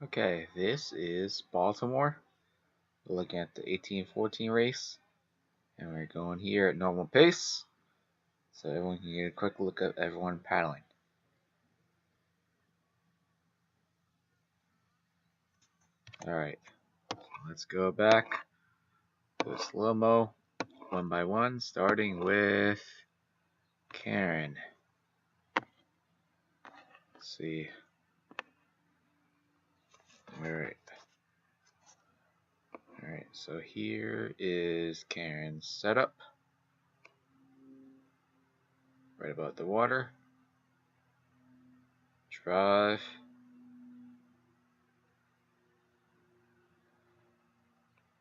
Okay, this is Baltimore. We're looking at the 1814 race, and we're going here at normal pace, so everyone can get a quick look at everyone paddling. Alright, let's go back to the slow-mo, one by one, starting with Karen. Let's see. Alright. Alright, so here is Karen's setup. Right above the water. Drive.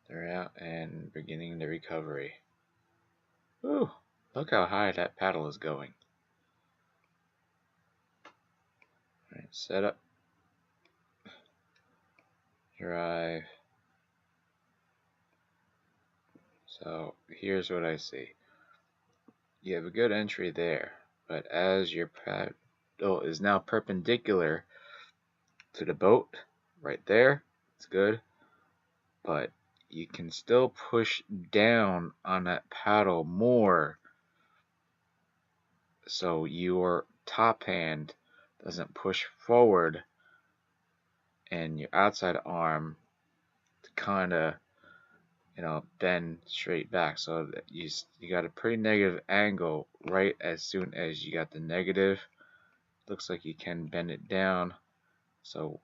They're out and beginning the recovery. Ooh, look how high that paddle is going. Alright, setup. Drive. So here's what I see. You have a good entry there, but as your paddle is now perpendicular to the boat, right there, it's good, but you can still push down on that paddle more so your top hand doesn't push forward and your outside arm kind of bend straight back, so that you got a pretty negative angle right as soon as you got the negative. Looks like you can bend it down, so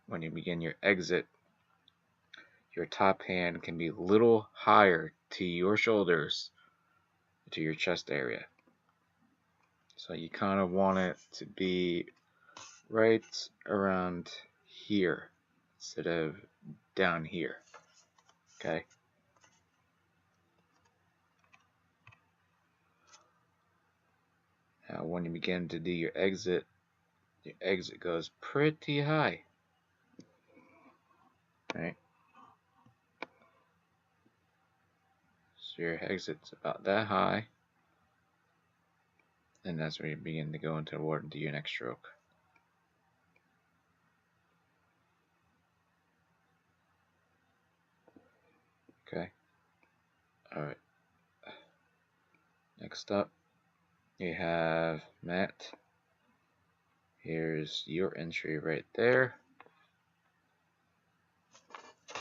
when you begin your exit, your top hand can be a little higher to your shoulders, to your chest area. So you kind of want it to be right around here instead of down here. Okay. Now when you begin to do your exit goes pretty high. Right? So your exit's about that high, and that's where you begin to go into the water and do your next stroke. Okay. Alright. Next up, you have Matt. Here's your entry right there. I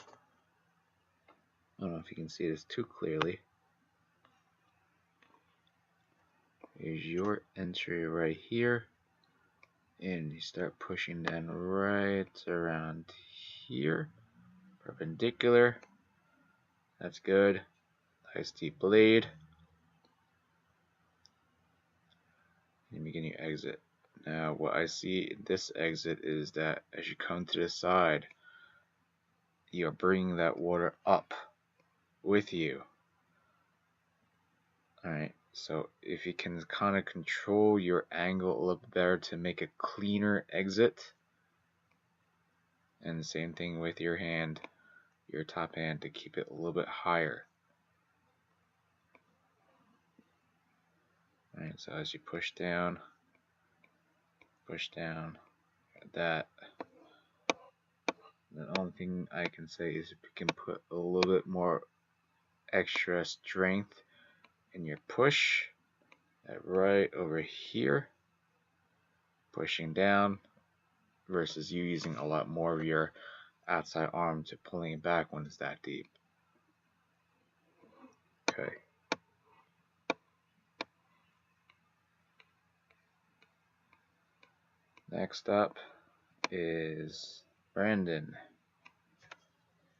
don't know if you can see this too clearly. Here's your entry right here. And you start pushing down right around here. Perpendicular. That's good. Nice deep blade. And begin your exit. Now what I see in this exit is that as you come to the side, you're bringing that water up with you. Alright, so if you can kind of control your angle a little bit better to make a cleaner exit, and the same thing with your hand, your top hand, to keep it a little bit higher. Alright, so as you push down, that. The only thing I can say is if you can put a little bit more extra strength in your push, right over here, pushing down, versus you using a lot more of your outside arm to pulling it back when it's that deep. Okay. Next up is Brandon.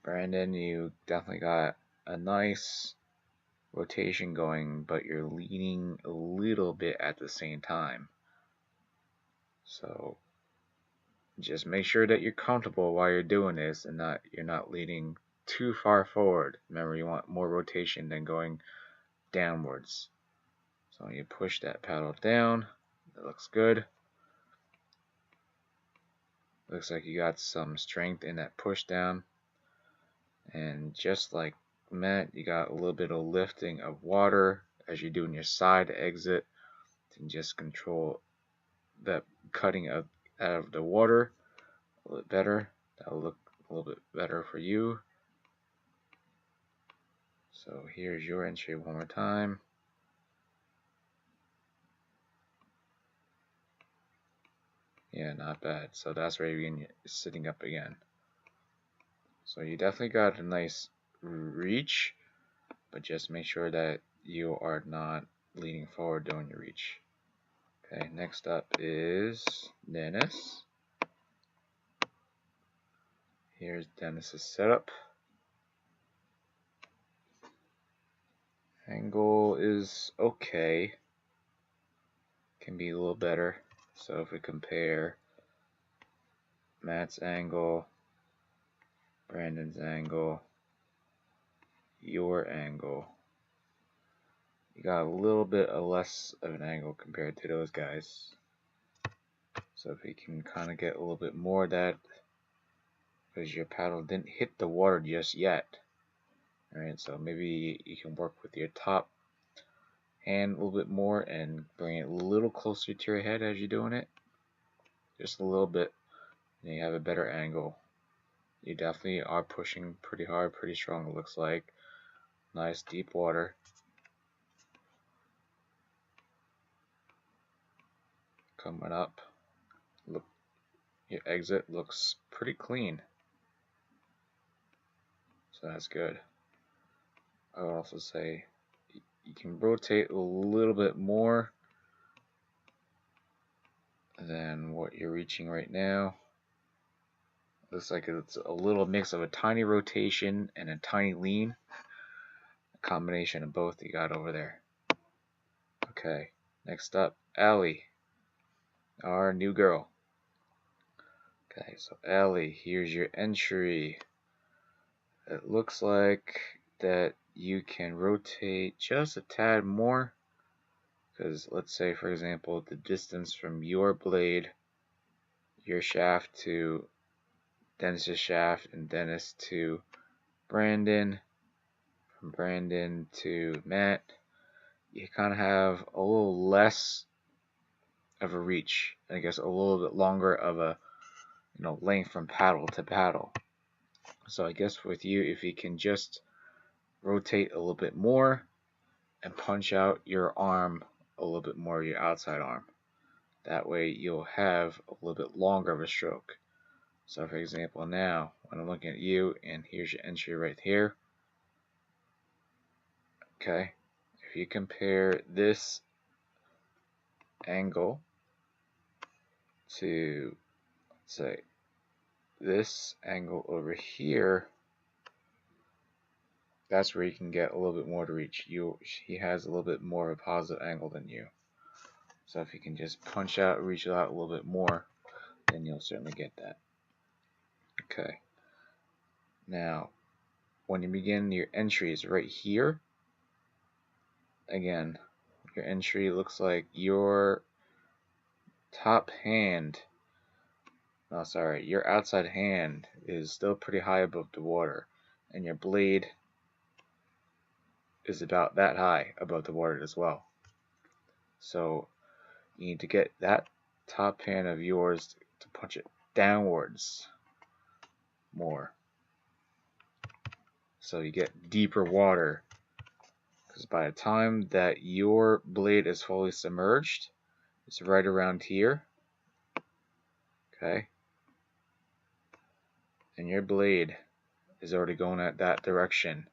Brandon, you definitely got a nice rotation going, but you're leaning a little bit at the same time. So just make sure that you're comfortable while you're doing this and you're not leaning too far forward. Remember, you want more rotation than going downwards. So you push that paddle down. That looks good. Looks like you got some strength in that push down. And just like Matt, you got a little bit of lifting of water as you're doing your side exit to just control that cutting out of the water a little better. That'll look a little bit better for you. So here's your entry one more time. Yeah, not bad. So that's where you're sitting up again. So you definitely got a nice reach, but just make sure that you are not leaning forward during your reach. Okay, next up is Dennis. Here's Dennis's setup. Angle is okay. Can be a little better. So if we compare Matt's angle, Brandon's angle, your angle, you got a little bit of less of an angle compared to those guys. So if you can kind of get a little bit more of that, because your paddle didn't hit the water just yet. Alright, so maybe you can work with your top hand a little bit more and bring it a little closer to your head as you're doing it. Just a little bit, and you have a better angle. You definitely are pushing pretty hard, pretty strong, it looks like. Nice deep water. Coming up. Look, your exit looks pretty clean. So that's good. I would also say you can rotate a little bit more than what you're reaching right now. Looks like it's a little mix of a tiny rotation and a tiny lean. A combination of both you got over there. Okay, next up, Allie, our new girl. Okay, so Allie, here's your entry. It looks like that you can rotate just a tad more, because let's say, for example, the distance from your blade, your shaft to Dennis's shaft, and Dennis to Brandon, from Brandon to Matt, you kind of have a little less of a reach, I guess a little bit longer of a length from paddle to paddle. So I guess with you, if you can just rotate a little bit more and punch out your arm a little bit more, your outside arm, that way you'll have a little bit longer of a stroke. So for example, now when I'm looking at you, and here's your entry right here. Okay, if you compare this angle to, let's say, this angle over here, that's where you can get a little bit more to reach. He has a little bit more of a positive angle than you. So if you can just punch out, reach out a little bit more, then you'll certainly get that. Okay. Now, when you begin your entries right here, again, your entry looks like your top hand, no, sorry, your outside hand is still pretty high above the water, and your blade is about that high above the water as well. So you need to get that top hand of yours to punch it downwards more, so you get deeper water, because by the time that your blade is fully submerged, it's right around here. Okay, and your blade is already going at that direction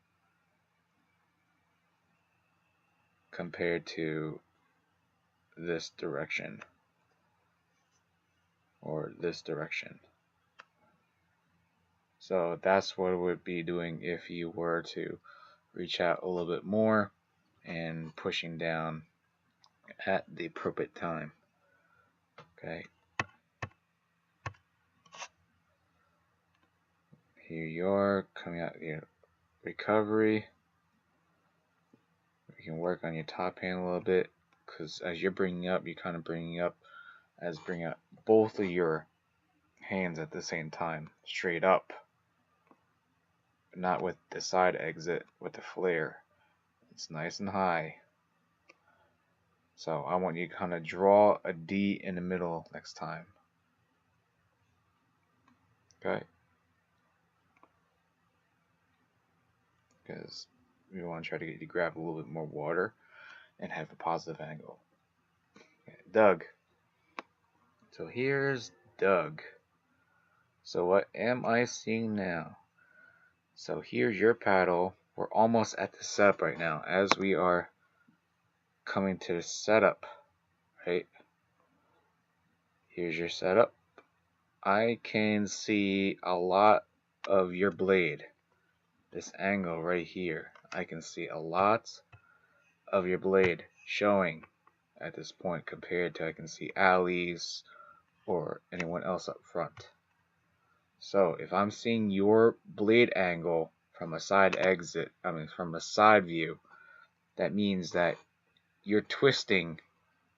compared to this direction or this direction. So that's what it would be doing if you were to reach out a little bit more and pushing down at the appropriate time. Okay, here you are coming out your recovery. You can work on your top hand a little bit, because as you're bringing up, you're kind of bringing up as bring up both of your hands at the same time, straight up, not with the side exit, with the flare. It's nice and high. So I want you to kind of draw a D in the middle next time. Okay. because we want to try to get you to grab a little bit more water and have a positive angle. Okay, Doug. So here's Doug. So what am I seeing now? So here's your paddle. We're almost at the setup right now as we are coming to the setup, right? Here's your setup. I can see a lot of your blade. This angle right here. I can see a lot of your blade showing at this point compared to I can see Allie's or anyone else up front. So if I'm seeing your blade angle from a side exit, from a side view, that means that you're twisting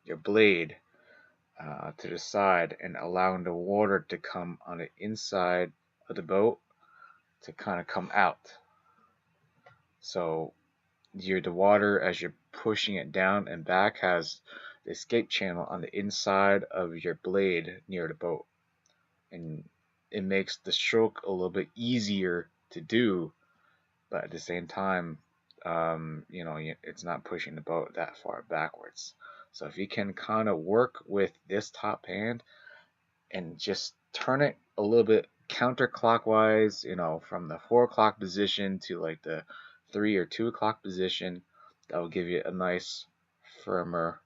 your blade to the side and allowing the water to come on the inside of the boat to kind of come out. So the water, as you're pushing it down and back, has the escape channel on the inside of your blade near the boat, and it makes the stroke a little bit easier to do, but at the same time, it's not pushing the boat that far backwards. So if you can kind of work with this top hand and just turn it a little bit counterclockwise, from the 4 o'clock position to like the 3 or 2 o'clock position, that will give you a nice, firmer,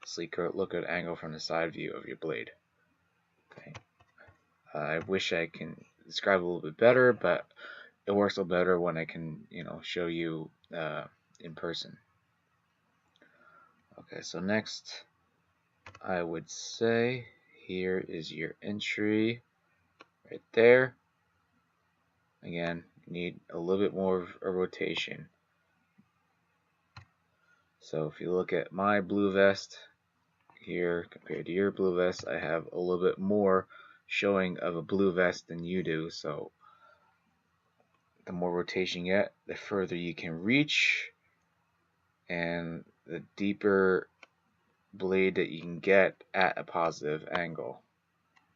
sleeker look at angle from the side view of your blade. Okay. I wish I can describe it a little bit better, but it works a little better when I can, show you in person. Okay, so next, I would say here is your entry right there. Again, you need a little bit more of a rotation. So if you look at my blue vest here compared to your blue vest, I have a little bit more showing of a blue vest than you do. So the more rotation you get, the further you can reach, and the deeper blade that you can get at a positive angle.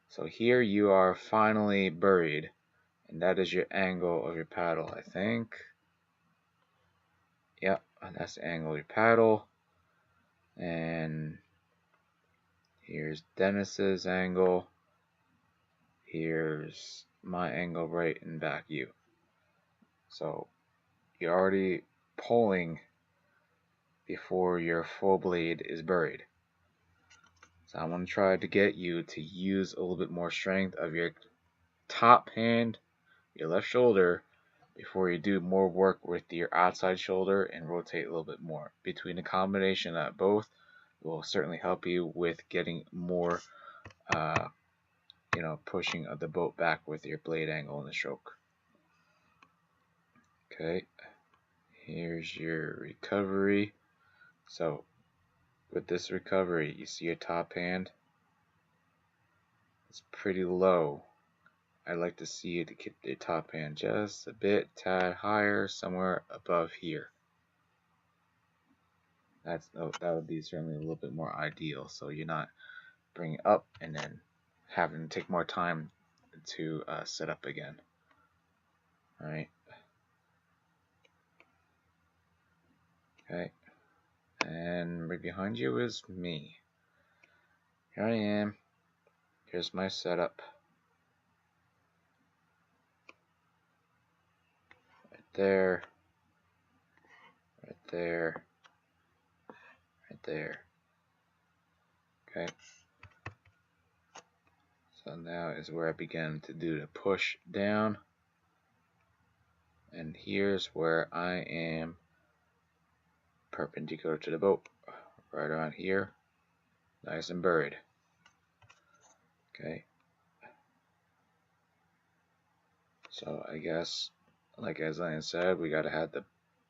So here you are finally buried, and that is your angle of your paddle, I think. Yep, that's the angle of your paddle. And here's Dennis's angle. Here's my angle right in back you. So you're already pulling before your full blade is buried. So I'm going to try to get you to use a little bit more strength of your top hand, your left shoulder, before you do more work with your outside shoulder and rotate a little bit more. Between the combination of both will certainly help you with getting more, pushing of the boat back with your blade angle in the stroke. Okay, here's your recovery. So with this recovery, you see your top hand? It's pretty low. I'd like to see you to keep the top hand just a bit tad higher, somewhere above here. That would be certainly a little bit more ideal, so you're not bringing up and then having to take more time to set up again. All right. Okay. And right behind you is me. Here I am. Here's my setup. Right there. Right there. Right there. Okay. So now is where I begin to do the push down. And here's where I am perpendicular to the boat. Right around here. Nice and buried. Okay. So I guess, like as I said, we gotta have the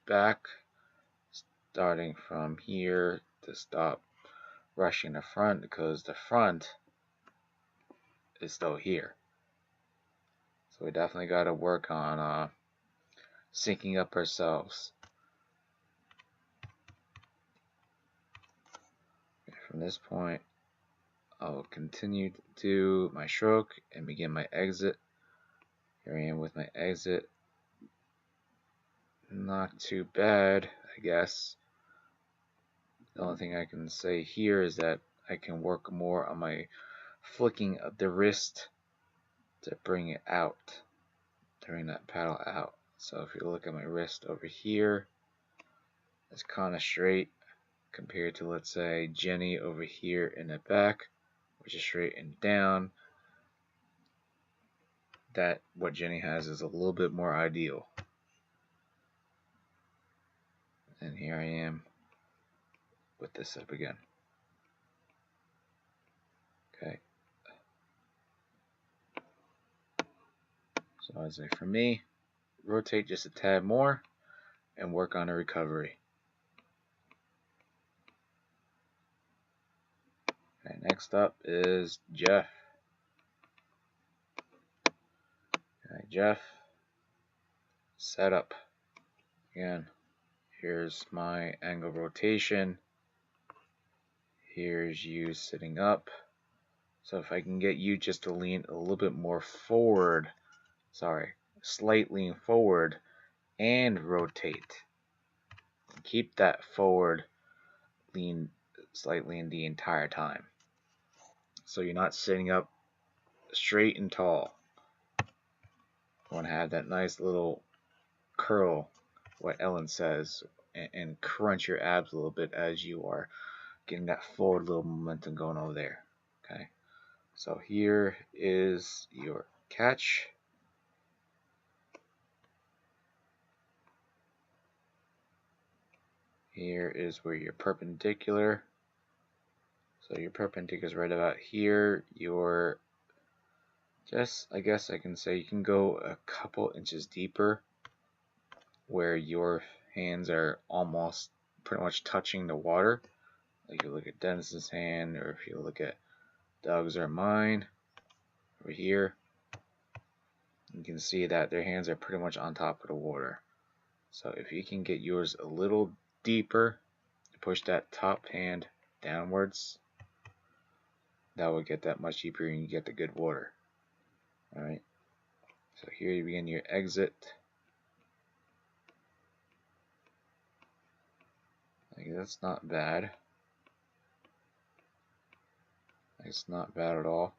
back starting from here to stop rushing the front, because the front is still here. So we definitely gotta work on syncing up ourselves. From this point, I will continue to do my stroke and begin my exit. Here I am with my exit. not too bad, I guess. The only thing I can say here is that I can work more on my flicking of the wrist to bring it out, to bring that paddle out. So if you look at my wrist over here, it's kind of straight compared to, let's say, Jenny over here in the back, which is straight and down. That what Jenny has is a little bit more ideal. And here I am with this setup again. Okay. So I'd say for me, rotate just a tad more and work on the recovery. Okay, next up is Jeff. Okay, Jeff, setup. Again, here's my angle rotation. Here's you sitting up. So if I can get you just to lean a little bit more forward, slight lean forward and rotate. Keep that forward lean slightly in the entire time. So you're not sitting up straight and tall. You want to have that nice little curl, what Ellen says, and crunch your abs a little bit as you are getting that forward little momentum going over there. Okay, so here is your catch. Here is where you're perpendicular. So your perpendicular is right about here. Your I guess I can say you can go a couple inches deeper where your hands are almost pretty much touching the water. Like you look at Dennis's hand, or if you look at Doug's or mine over here, you can see that their hands are pretty much on top of the water. So if you can get yours a little deeper, push that top hand downwards, that will get that much deeper and you get the good water. Alright, so here you begin your exit. Like, that's not bad. It's not bad at all.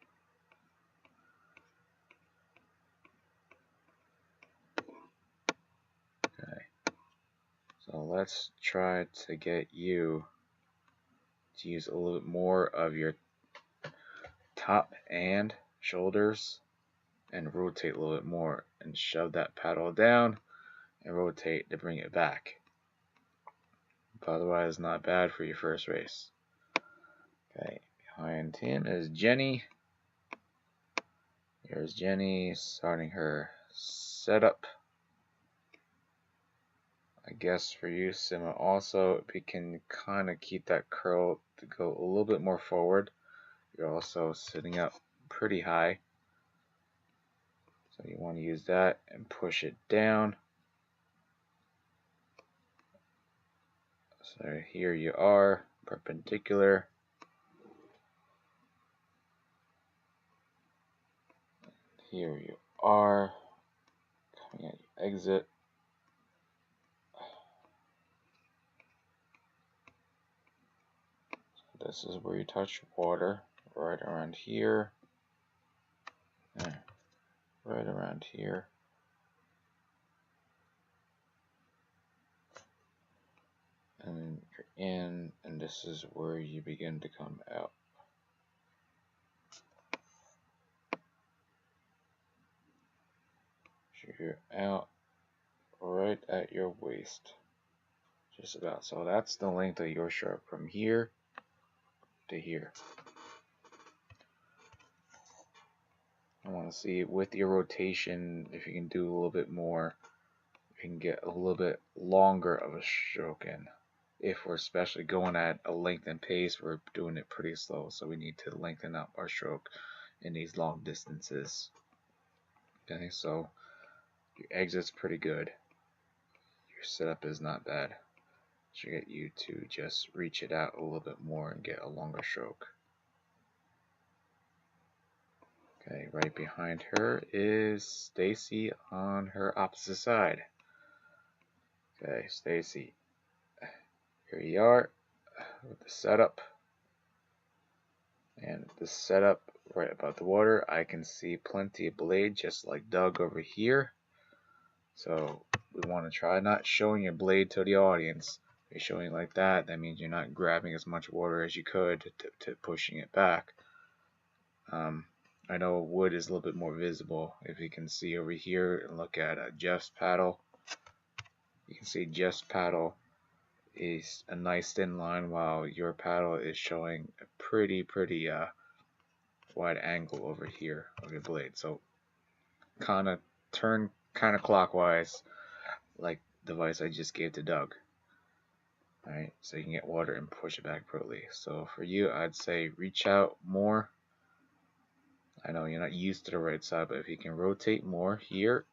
Okay, so let's try to get you to use a little bit more of your top and shoulders and rotate a little bit more and shove that paddle down and rotate to bring it back. But otherwise, not bad for your first race. Okay, behind him is Jenny. Here's Jenny starting her setup. I guess for you, Sima, also, if you can kind of keep that curl to go a little bit more forward, you're also sitting up pretty high. So you want to use that and push it down. So here you are, perpendicular. Here you are, coming at your exit. So this is where you touch water, right around here. Right around here. And then you're in, and this is where you begin to come out. So you're out right at your waist. Just about. So that's the length of your stroke from here to here. I want to see with your rotation if you can do a little bit more. You can get a little bit longer of a stroke in. If we're especially going at a lengthened pace, we're doing it pretty slow, so we need to lengthen up our stroke in these long distances. Okay, so your exit's pretty good. Your setup is not bad. Should get you to just reach it out a little bit more and get a longer stroke. Okay, right behind her is Stacy on her opposite side. Okay, Stacy, here you are with the setup. And the setup right above the water, I can see plenty of blade just like Doug over here. So we want to try not showing your blade to the audience. If you're showing it like that, that means you're not grabbing as much water as you could to pushing it back. I know wood is a little bit more visible. If you can see over here and look at Jeff's paddle, you can see Jeff's paddle is a nice thin line while your paddle is showing a pretty wide angle over here of your blade. So kind of turn kind of clockwise like the advice I just gave to Doug. Alright, so you can get water and push it back appropriately. So for you, I'd say reach out more. I know you're not used to the right side, but if you can rotate more here,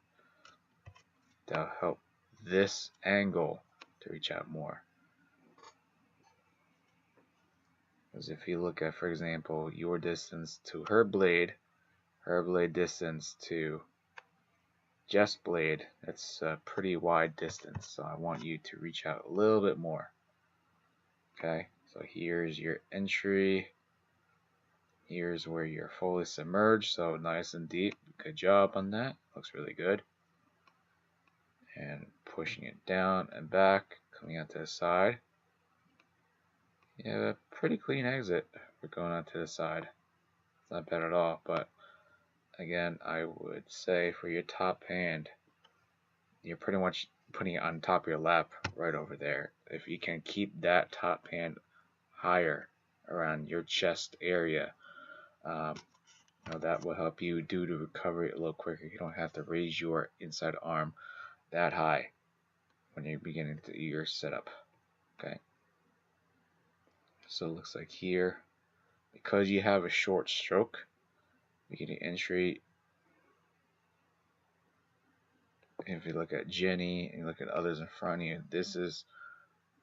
that'll help this angle to reach out more. Because if you look at, for example, your distance to her blade distance to Jeff's blade, that's a pretty wide distance. So I want you to reach out a little bit more. Okay, so here's your entry. Here's where you're fully submerged, so nice and deep. Good job on that. Looks really good. And pushing it down and back, coming out to the side. You have a pretty clean exit for going out to the side. It's not bad at all, but again, I would say for your top hand, you're pretty much putting it on top of your lap right over there. If you can keep that top hand higher around your chest area, that will help you do the recovery a little quicker. You don't have to raise your inside arm that high when you're beginning to your setup. Okay. So it looks like here, because you have a short stroke, beginning entry. If you look at Jenny and you look at others in front of you, this is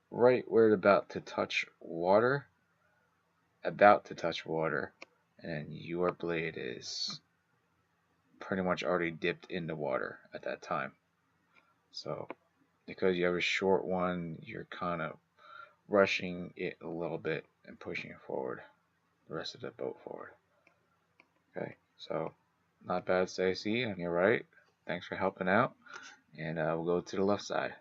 right where it's about to touch water, and your blade is pretty much already dipped in the water at that time. So because you have a short one, you're kind of rushing it a little bit and pushing it forward, the rest of the boat forward. Okay, so not bad, Stacy, on your right. Thanks for helping out, and we'll go to the left side.